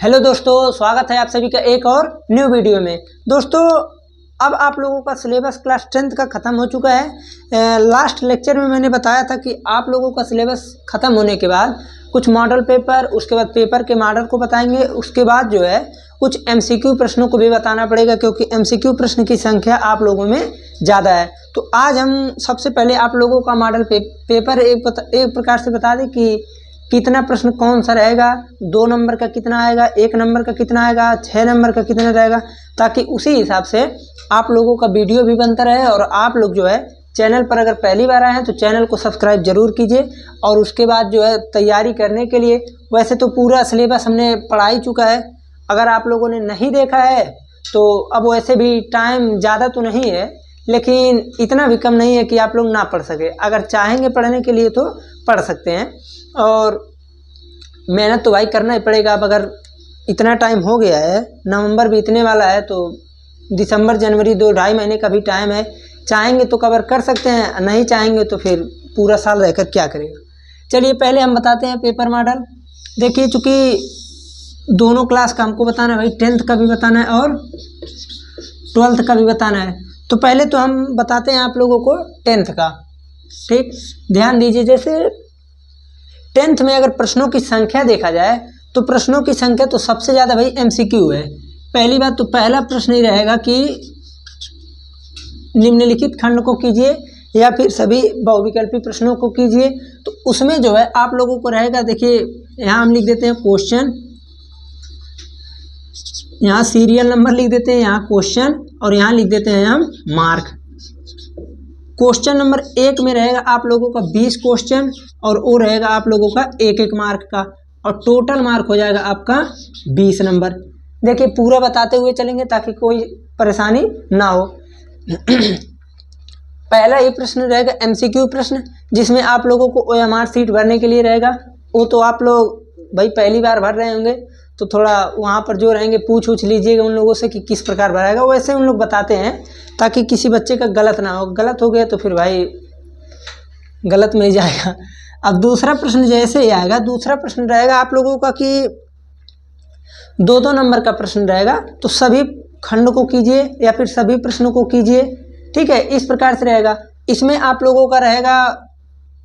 Hello दोस्तों, स्वागत है आप सभी का एक और न्यू वीडियो में। दोस्तों, अब आप लोगों का सिलेबस क्लास 10th का ख़त्म हो चुका है। लास्ट लेक्चर में मैंने बताया था कि आप लोगों का सिलेबस ख़त्म होने के बाद कुछ मॉडल पेपर, उसके बाद पेपर के मॉडल को बताएंगे, उसके बाद जो है कुछ एमसीक्यू प्रश्नों को भी बताना पड़ेगा, क्योंकि एमसीक्यू प्रश्न की संख्या आप लोगों में ज़्यादा है। तो आज हम सबसे पहले आप लोगों का मॉडल पेपर एक प्रकार से बता दें कि कितना प्रश्न कौन सा रहेगा, 2 नंबर का कितना आएगा, 1 नंबर का कितना आएगा, 6 नंबर का कितना रहेगा, ताकि उसी हिसाब से आप लोगों का वीडियो भी बनता रहे। और आप लोग जो है चैनल पर अगर पहली बार आए हैं तो चैनल को सब्सक्राइब जरूर कीजिए। और उसके बाद जो है तैयारी करने के लिए, वैसे तो पूरा सिलेबस हमने पढ़ा ही चुका है, अगर आप लोगों ने नहीं देखा है तो अब वैसे भी टाइम ज़्यादा तो नहीं है, लेकिन इतना भी कम नहीं है कि आप लोग ना पढ़ सके। अगर चाहेंगे पढ़ने के लिए तो पढ़ सकते हैं, और मेहनत तो भाई करना ही पड़ेगा। अब अगर इतना टाइम हो गया है, नवंबर बीतने वाला है, तो दिसंबर जनवरी 2-2.5 महीने का भी टाइम है। चाहेंगे तो कवर कर सकते हैं, नहीं चाहेंगे तो फिर पूरा साल रहकर क्या करेगा। चलिए पहले हम बताते हैं पेपर मॉडल। देखिए, चूँकि दोनों क्लास का हमको बताना है भाई, 10th का भी बताना है और 12th का भी बताना है, तो पहले तो हम बताते हैं आप लोगों को 10th का। ठीक, ध्यान दीजिए। जैसे 10th में अगर प्रश्नों की संख्या देखा जाए तो प्रश्नों की संख्या तो सबसे ज़्यादा भाई एमसीक्यू है। पहली बात तो पहला प्रश्न ही रहेगा कि निम्नलिखित खंड को कीजिए, या फिर सभी बहुविकल्पी प्रश्नों को कीजिए। तो उसमें जो है आप लोगों को रहेगा, देखिए यहाँ हम लिख देते हैं क्वेश्चन, यहाँ सीरियल नंबर लिख देते हैं, यहाँ क्वेश्चन, और यहाँ लिख देते हैं हम मार्क। क्वेश्चन नंबर 1 में रहेगा आप लोगों का 20 क्वेश्चन, और वो रहेगा आप लोगों का 1-1 मार्क का, और टोटल मार्क हो जाएगा आपका 20 नंबर। देखिए पूरा बताते हुए चलेंगे ताकि कोई परेशानी ना हो। पहला ये प्रश्न रहेगा एमसीक्यू प्रश्न, जिसमें आप लोगों को ओएमआर सीट भरने के लिए रहेगा। वो तो आप लोग भाई पहली बार भर रहे होंगे, तो थोड़ा वहाँ पर जो रहेंगे पूछ लीजिएगा उन लोगों से कि किस प्रकार भराएगा। वैसे उन लोग बताते हैं ताकि किसी बच्चे का गलत ना हो, गलत हो गया तो फिर भाई गलत में ही जाएगा। अब दूसरा प्रश्न जैसे ही आएगा, दूसरा प्रश्न रहेगा आप लोगों का कि 2-2 नंबर का प्रश्न रहेगा, तो सभी खंड को कीजिए या फिर सभी प्रश्नों को कीजिए। ठीक है, इस प्रकार से रहेगा। इसमें आप लोगों का रहेगा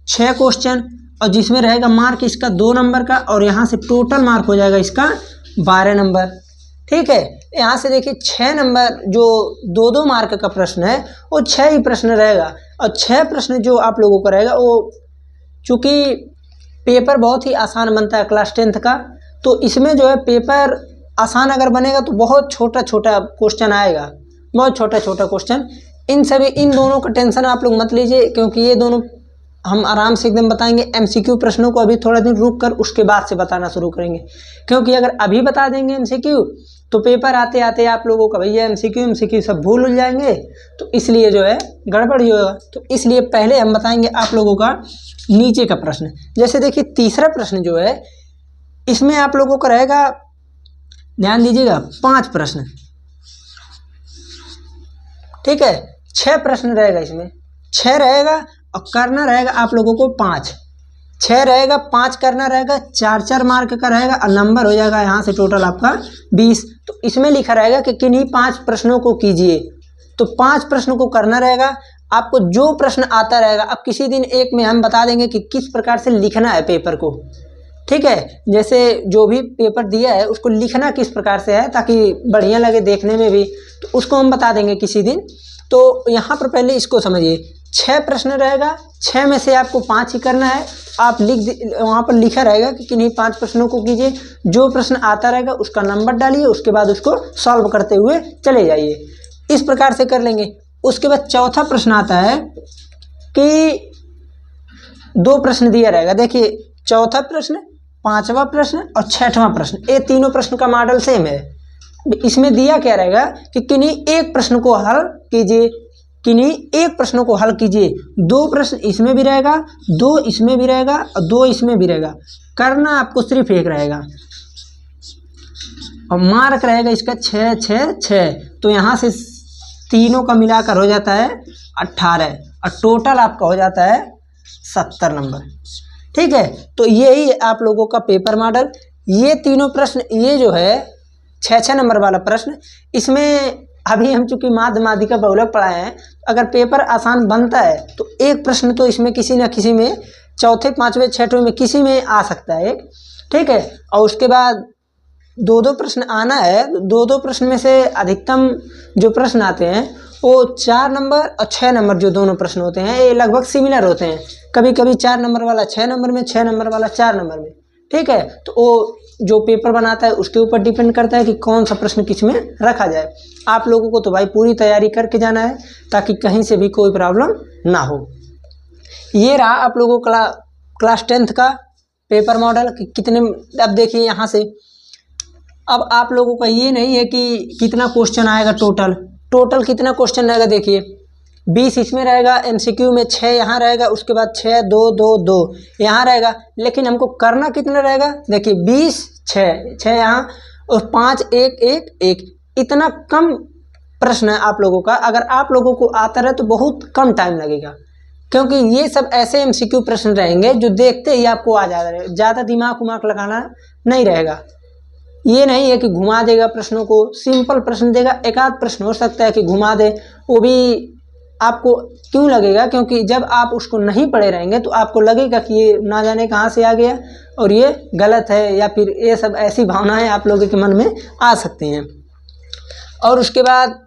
6 क्वेश्चन, और जिसमें रहेगा मार्क इसका 2 नंबर का, और यहाँ से टोटल मार्क हो जाएगा इसका 12 नंबर। ठीक है, यहाँ से देखिए 6 नंबर जो 2-2 मार्क का प्रश्न है वो 6 ही प्रश्न रहेगा, और 6 प्रश्न जो आप लोगों का रहेगा वो, चूँकि पेपर बहुत ही आसान बनता है क्लास 10th का, तो इसमें जो है पेपर आसान अगर बनेगा तो बहुत छोटा छोटा क्वेश्चन आएगा, बहुत छोटा छोटा क्वेश्चन। इन दोनों का टेंशन आप लोग मत लीजिए, क्योंकि ये दोनों हम आराम से एकदम बताएंगे। एमसीक्यू प्रश्नों को अभी थोड़ा दिन रुक कर उसके बाद से बताना शुरू करेंगे, क्योंकि अगर अभी बता देंगे एमसीक्यू तो पेपर आते आते आप लोगों का भैया एमसीक्यू सब भूल जाएंगे, तो इसलिए जो है गड़बड़ ही होगा। तो इसलिए पहले हम बताएंगे आप लोगों का नीचे का प्रश्न। जैसे देखिए तीसरा प्रश्न जो है, इसमें आप लोगों का रहेगा, ध्यान दीजिएगा, 5 प्रश्न। ठीक है, 6 प्रश्न रहेगा, इसमें 6 रहेगा, और करना रहेगा आप लोगों को 5। 6 रहेगा, 5 करना रहेगा, 4-4 मार्क का रहेगा, और नंबर हो जाएगा यहाँ से टोटल आपका 20। तो इसमें लिखा रहेगा कि किन्हीं 5 प्रश्नों को कीजिए। तो 5 प्रश्नों को करना रहेगा आपको, जो प्रश्न आता रहेगा। अब किसी दिन एक में हम बता देंगे कि किस प्रकार से लिखना है पेपर को। ठीक है, जैसे जो भी पेपर दिया है उसको लिखना किस प्रकार से है ताकि बढ़िया लगे देखने में भी, तो उसको हम बता देंगे किसी दिन। तो यहाँ पर पहले इसको समझिए, 6 प्रश्न रहेगा, 6 में से आपको 5 ही करना है। आप वहाँ पर लिखा रहेगा कि किन्हीं 5 प्रश्नों को कीजिए। जो प्रश्न आता रहेगा उसका नंबर डालिए, उसके बाद उसको सॉल्व करते हुए चले जाइए। इस प्रकार से कर लेंगे। उसके बाद चौथा प्रश्न आता है कि 2 प्रश्न दिया रहेगा। देखिए चौथा प्रश्न, 5वां प्रश्न और 6वां प्रश्न, ये तीनों प्रश्न का मॉडल सेम है। इसमें दिया क्या रहेगा कि किन्हीं एक प्रश्न को हल कीजिए, किन्हीं एक प्रश्न को हल कीजिए। 2 प्रश्न इसमें भी रहेगा, 2 इसमें भी रहेगा, और 2 इसमें भी रहेगा। करना आपको सिर्फ एक रहेगा, और मार्क रहेगा इसका 6-6-6। तो यहाँ से तीनों का मिलाकर हो जाता है 18, और टोटल आपका हो जाता है 70 नंबर। ठीक है, तो यही आप लोगों का पेपर मॉडल। ये तीनों प्रश्न, ये जो है 6-6 नंबर वाला प्रश्न, इसमें अभी हम चूंकि माध्यमिका बहुलक पढ़ाए हैं, अगर पेपर आसान बनता है तो एक प्रश्न तो इसमें किसी न किसी में चौथे, पांचवें, छठवें में किसी में आ सकता है एक, ठीक है। और उसके बाद 2-2 प्रश्न आना है। 2-2 प्रश्न में से अधिकतम जो प्रश्न आते हैं वो 4 नंबर और 6 नंबर जो दोनों प्रश्न होते हैं ये लगभग सिमिलर होते हैं। कभी कभी 4 नंबर वाला 6 नंबर में, 6 नंबर वाला 4 नंबर में, ठीक है। तो वो जो पेपर बनाता है उसके ऊपर डिपेंड करता है कि कौन सा प्रश्न किस में रखा जाए। आप लोगों को तो भाई पूरी तैयारी करके जाना है ताकि कहीं से भी कोई प्रॉब्लम ना हो। ये रहा आप लोगों का क्लास 10th का पेपर मॉडल कि कितने, अब देखिए यहाँ से, अब आप लोगों का ये नहीं है कि कितना क्वेश्चन आएगा, टोटल कितना क्वेश्चन रहेगा। देखिए 20 इसमें रहेगा, MCQ में 6 यहाँ रहेगा, उसके बाद 6, 2, 2, 2 यहाँ रहेगा। लेकिन हमको करना कितना रहेगा, देखिए 20, 6 यहाँ और 5, 1, 1, 1, इतना कम प्रश्न है आप लोगों का। अगर आप लोगों को आता रहे तो बहुत कम टाइम लगेगा, क्योंकि ये सब ऐसे MCQ प्रश्न रहेंगे जो देखते ही आपको आ जाएगा, ज़्यादा दिमाग लगाना नहीं रहेगा। ये नहीं है कि घुमा देगा प्रश्नों को, सिंपल प्रश्न देगा। एक आध प्रश्न हो सकता है कि घुमा दे, वो भी आपको क्यों लगेगा, क्योंकि जब आप उसको नहीं पढ़े रहेंगे तो आपको लगेगा कि ये ना जाने कहाँ से आ गया और ये गलत है, या फिर ये सब ऐसी भावनाएं आप लोगों के मन में आ सकती हैं। और उसके बाद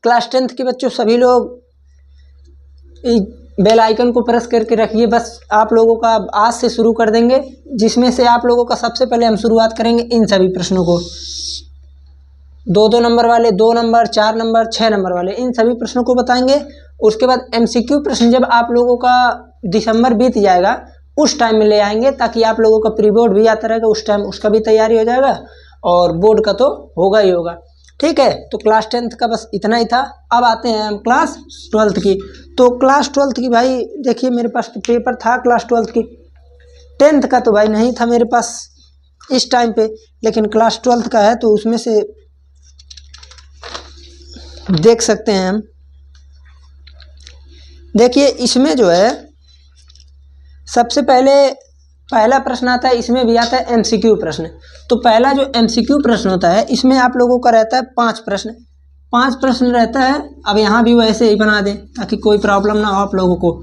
क्लास 10th के बच्चों सभी लोग बेल आइकन को प्रेस करके रखिए। बस आप लोगों का आज से शुरू कर देंगे, जिसमें से आप लोगों का सबसे पहले हम शुरुआत करेंगे इन सभी प्रश्नों को, 2-2 नंबर वाले, 2 नंबर, 4 नंबर, 6 नंबर वाले, इन सभी प्रश्नों को बताएंगे। उसके बाद MCQ प्रश्न जब आप लोगों का दिसंबर बीत जाएगा उस टाइम में ले आएंगे, ताकि आप लोगों का प्री बोर्ड भी आता रहेगा, उस टाइम उसका भी तैयारी हो जाएगा और बोर्ड का तो होगा ही होगा, ठीक है। तो क्लास 10th का बस इतना ही था। अब आते हैं हम क्लास 12th की। तो क्लास 12th की भाई देखिए मेरे पास तो पेपर था क्लास 12th की, 10th का तो भाई नहीं था मेरे पास इस टाइम पे, लेकिन क्लास 12th का है तो उसमें से देख सकते हैं हम। देखिए इसमें जो है सबसे पहला प्रश्न आता है, इसमें भी आता है MCQ प्रश्न। तो पहला जो MCQ प्रश्न होता है इसमें आप लोगों का रहता है 5 प्रश्न रहता है। अब यहाँ भी वैसे ही बना दें ताकि कोई प्रॉब्लम ना हो आप लोगों को।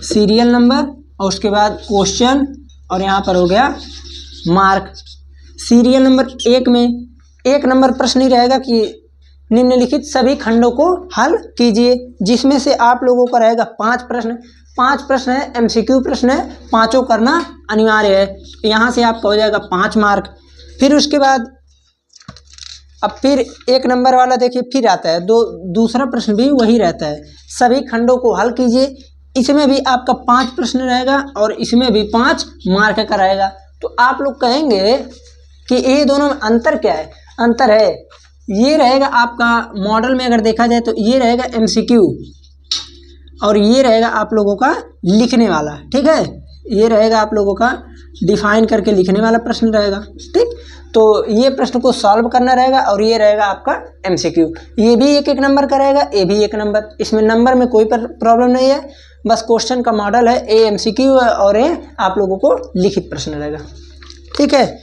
सीरियल नंबर और उसके बाद क्वेश्चन और यहाँ पर हो गया मार्क। सीरियल नंबर 1 में 1 नंबर प्रश्न ही रहेगा कि निम्नलिखित सभी खंडों को हल कीजिए, जिसमें से आप लोगों का रहेगा 5 प्रश्न है, MCQ प्रश्न है, पाँचों करना अनिवार्य है। यहाँ से आपका हो जाएगा 5 मार्क। फिर उसके बाद अब फिर 1 नंबर वाला देखिए फिर आता है, दूसरा प्रश्न भी वही रहता है, सभी खंडों को हल कीजिए। इसमें भी आपका 5 प्रश्न रहेगा और इसमें भी 5 मार्क का रहेगा। तो आप लोग कहेंगे कि ये दोनों में अंतर क्या है? अंतर है ये रहेगा आपका मॉडल में अगर देखा जाए तो ये रहेगा MCQ और ये रहेगा आप लोगों का लिखने वाला, ठीक है। ये रहेगा आप लोगों का डिफाइन करके लिखने वाला प्रश्न रहेगा, ठीक। तो ये प्रश्न को सॉल्व करना रहेगा और ये रहेगा आपका MCQ। ये भी 1-1 नंबर का रहेगा, ये भी 1 नंबर। इसमें नंबर में कोई प्रॉब्लम नहीं है, बस क्वेश्चन का मॉडल है, ए MCQ और ये आप लोगों को लिखित प्रश्न रहेगा, ठीक है।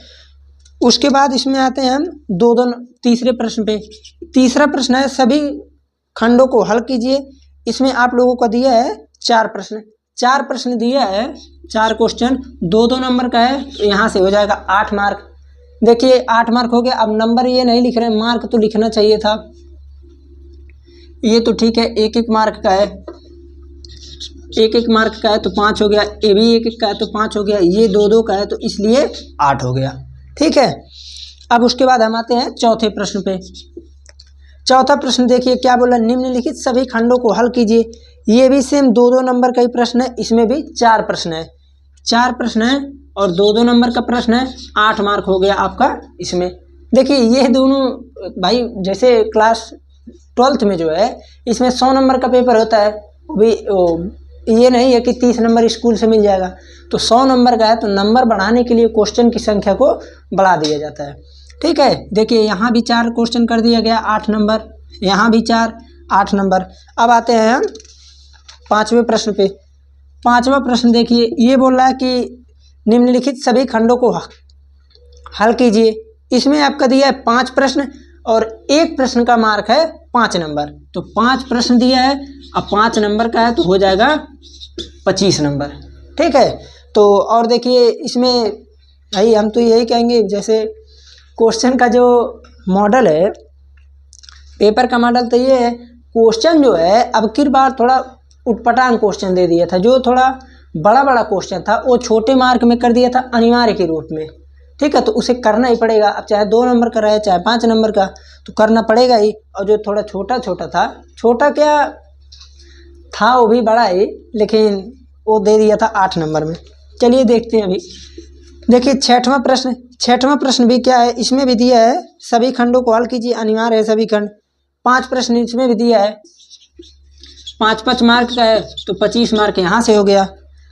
उसके बाद इसमें आते हैं हम तीसरे प्रश्न पे। तीसरा प्रश्न है सभी खंडों को हल कीजिए। इसमें आप लोगों को दिया है 4 प्रश्न दिया है, 4 क्वेश्चन, 2-2 नंबर का है, तो यहाँ से हो जाएगा 8 मार्क। देखिए 8 मार्क हो गया। अब नंबर ये नहीं लिख रहे, मार्क तो लिखना चाहिए था। ये तो ठीक है, 1-1 मार्क का है, 1-1 मार्क का है तो 5 हो गया, ये भी 1-1 का है तो 5 हो गया, ये 2-2 का है तो इसलिए 8 हो गया, ठीक है। अब उसके बाद हम आते हैं चौथे प्रश्न पे। चौथा प्रश्न देखिए क्या बोला, निम्नलिखित सभी खंडों को हल कीजिए। ये भी सेम 2-2 नंबर का ही प्रश्न है, इसमें भी 4 प्रश्न है, 4 प्रश्न है और 2-2 नंबर का प्रश्न है, 8 मार्क हो गया आपका इसमें। देखिए ये दोनों भाई जैसे क्लास 12th में जो है इसमें 100 नंबर का पेपर होता है, भी ये नहीं है कि 30 नंबर स्कूल से मिल जाएगा। तो 100 नंबर का है तो नंबर बढ़ाने के लिए क्वेश्चन की संख्या को बढ़ा दिया जाता है, ठीक है। देखिए यहाँ भी 4 क्वेश्चन कर दिया गया, 8 नंबर, यहाँ भी 4, 8 नंबर। अब आते हैं हम 5वें प्रश्न पे। 5वां प्रश्न देखिए ये बोल रहा है कि निम्नलिखित सभी खंडों को हल कीजिए। इसमें आपका दिया है 5 प्रश्न और एक प्रश्न का मार्क है 5 नंबर। तो 5 प्रश्न दिया है, अब 5 नंबर का है तो हो जाएगा 25 नंबर। ठीक है। तो और देखिए इसमें भाई हम तो यही कहेंगे, जैसे क्वेश्चन का जो मॉडल है, पेपर का मॉडल तो ये है, क्वेश्चन जो है अब की बार थोड़ा उटपटांग क्वेश्चन दे दिया था। जो थोड़ा बड़ा बड़ा क्वेश्चन था वो छोटे मार्क में कर दिया था अनिवार्य के रूप में। ठीक है, तो उसे करना ही पड़ेगा। अब चाहे 2 नंबर का रहे चाहे 5 नंबर का, तो करना पड़ेगा ही। और जो थोड़ा छोटा छोटा था, छोटा क्या था वो भी बड़ा ही, लेकिन वो दे दिया था 8 नंबर में। चलिए देखते हैं अभी। देखिए 6वां प्रश्न, 6वां प्रश्न भी क्या है, इसमें भी दिया है सभी खंडों को हल कीजिए, अनिवार्य है सभी खंड। 5 प्रश्न इसमें भी दिया है, 5-5 मार्क का है, तो 25 मार्क यहाँ से हो गया।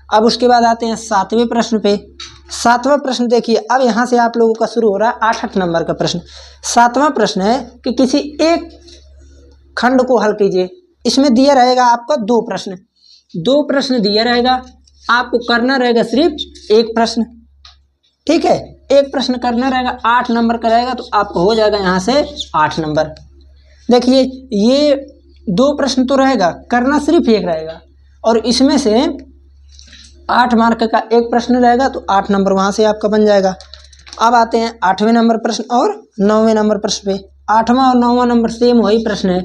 अब उसके बाद आते हैं 7वें प्रश्न पे। 7वां प्रश्न देखिए, अब यहाँ से आप लोगों का शुरू हो रहा है 8-8 नंबर का प्रश्न। 7वां प्रश्न है कि किसी एक खंड को हल कीजिए। इसमें दिया रहेगा आपका 2 प्रश्न, 2 प्रश्न दिया रहेगा, आपको करना रहेगा सिर्फ एक प्रश्न। ठीक है, एक प्रश्न करना रहेगा, 8 नंबर का रहेगा, तो आपको हो जाएगा यहाँ से 8 नंबर। देखिए ये 2 प्रश्न तो रहेगा, करना सिर्फ एक रहेगा, और इसमें से 8 मार्क का एक प्रश्न रहेगा, तो 8 नंबर वहाँ से आपका बन जाएगा। अब आते हैं 8वें नंबर प्रश्न और 9वें नंबर प्रश्न पे। 8वां और 9वां नंबर सेम वही प्रश्न है,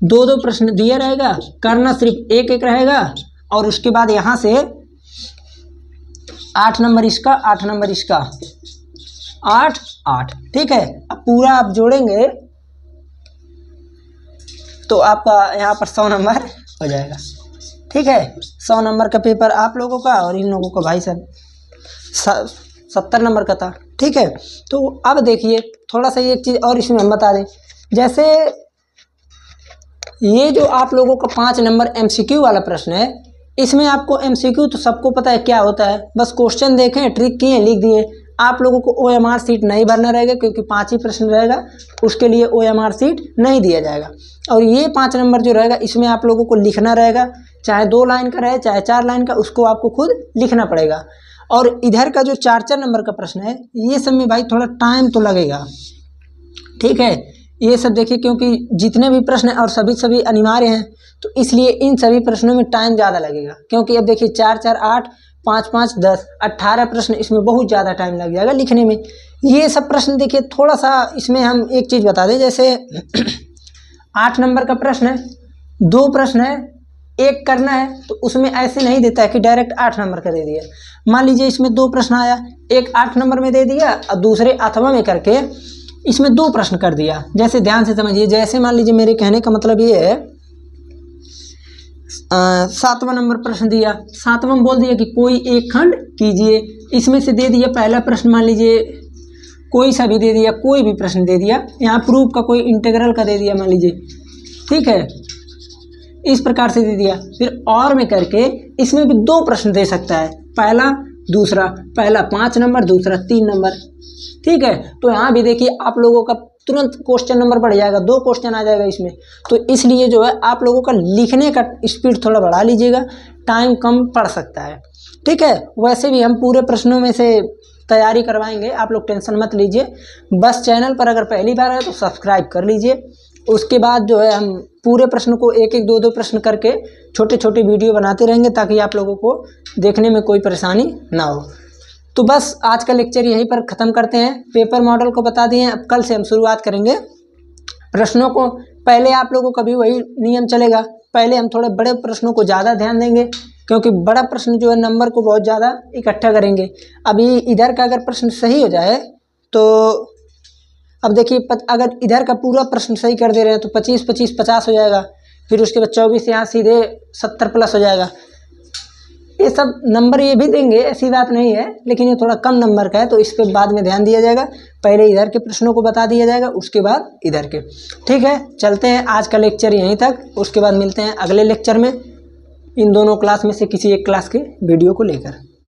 2-2 प्रश्न दिया रहेगा, करना सिर्फ एक एक रहेगा, और उसके बाद यहाँ से 8 नंबर इसका, 8 नंबर इसका, 8-8। ठीक है, अब पूरा आप जोड़ेंगे तो आपका यहाँ पर 100 नंबर हो जाएगा। ठीक है, 100 नंबर का पेपर आप लोगों का, और इन लोगों को भाई साहब 70 नंबर का था। ठीक है, तो अब देखिए थोड़ा सा एक चीज़ और इसमें हम बता दें, जैसे ये जो आप लोगों का 5 नंबर MCQ वाला प्रश्न है, इसमें आपको MCQ तो सबको पता है क्या होता है, बस क्वेश्चन देखें, ट्रिक किए, लिख दिए। आप लोगों को OMR सीट नहीं भरना रहेगा, क्योंकि 5 ही प्रश्न रहेगा, उसके लिए OMR सीट नहीं दिया जाएगा। और ये 5 नंबर जो रहेगा, इसमें आप लोगों को लिखना रहेगा, चाहे 2 लाइन का रहे चाहे 4 लाइन का, उसको आपको खुद लिखना पड़ेगा। और इधर का जो 4-4 नंबर का प्रश्न है, ये सब में भाई थोड़ा टाइम तो लगेगा। ठीक है, ये सब देखिए, क्योंकि जितने भी प्रश्न हैं और सभी अनिवार्य हैं, तो इसलिए इन सभी प्रश्नों में टाइम ज़्यादा लगेगा। क्योंकि अब देखिए 4-4, 8, 5-5, 10, 18 प्रश्न, इसमें बहुत ज़्यादा टाइम लग जाएगा लिखने में। ये सब प्रश्न देखिए, थोड़ा सा इसमें हम एक चीज़ बता दें, जैसे 8 नंबर का प्रश्न है, 2 प्रश्न है, एक करना है, तो उसमें ऐसे नहीं देता है कि डायरेक्ट 8 नंबर का दे दिया। मान लीजिए इसमें 2 प्रश्न आया, एक 8 नंबर में दे दिया और दूसरे 8वां में करके इसमें 2 प्रश्न कर दिया। जैसे ध्यान से समझिए, जैसे मान लीजिए मेरे कहने का मतलब ये है, 7वां नंबर प्रश्न दिया, 7वां में बोल दिया कि कोई एक खंड कीजिए। इसमें से दे दिया पहला प्रश्न, मान लीजिए कोई सा भी दे दिया, कोई भी प्रश्न दे दिया, यहाँ प्रूफ का कोई इंटीग्रल का दे दिया मान लीजिए। ठीक है, इस प्रकार से दे दिया। फिर और में करके इसमें भी 2 प्रश्न दे सकता है, पहला दूसरा, पहला 5 नंबर, दूसरा 3 नंबर। ठीक है, तो यहाँ भी देखिए आप लोगों का तुरंत क्वेश्चन नंबर बढ़ जाएगा, 2 क्वेश्चन आ जाएगा इसमें। तो इसलिए जो है आप लोगों का लिखने का स्पीड थोड़ा बढ़ा लीजिएगा, टाइम कम पड़ सकता है। ठीक है, वैसे भी हम पूरे प्रश्नों में से तैयारी करवाएंगे, आप लोग टेंशन मत लीजिए। बस चैनल पर अगर पहली बार है तो सब्सक्राइब कर लीजिए। उसके बाद जो है हम पूरे प्रश्न को 1-1, 2-2 प्रश्न करके छोटे छोटे वीडियो बनाते रहेंगे, ताकि आप लोगों को देखने में कोई परेशानी ना हो। तो बस आज का लेक्चर यहीं पर ख़त्म करते हैं। पेपर मॉडल को बता दिए हैं, अब कल से हम शुरुआत करेंगे प्रश्नों को। पहले आप लोगों का भी वही नियम चलेगा, पहले हम थोड़े बड़े प्रश्नों को ज़्यादा ध्यान देंगे, क्योंकि बड़ा प्रश्न जो है नंबर को बहुत ज़्यादा इकट्ठा करेंगे। अभी इधर का अगर प्रश्न सही हो जाए तो अब देखिए, अगर इधर का पूरा प्रश्न सही कर दे रहे हैं तो 25-25, 50 हो जाएगा। फिर उसके बाद 24 यहाँ सीधे 70 प्लस हो जाएगा। ये सब नंबर ये भी देंगे, ऐसी बात नहीं है, लेकिन ये थोड़ा कम नंबर का है, तो इस पर बाद में ध्यान दिया जाएगा। पहले इधर के प्रश्नों को बता दिया जाएगा, उसके बाद इधर के। ठीक है, चलते हैं आज का लेक्चर यहीं तक, उसके बाद मिलते हैं अगले लेक्चर में इन दोनों क्लास में से किसी एक क्लास के वीडियो को लेकर।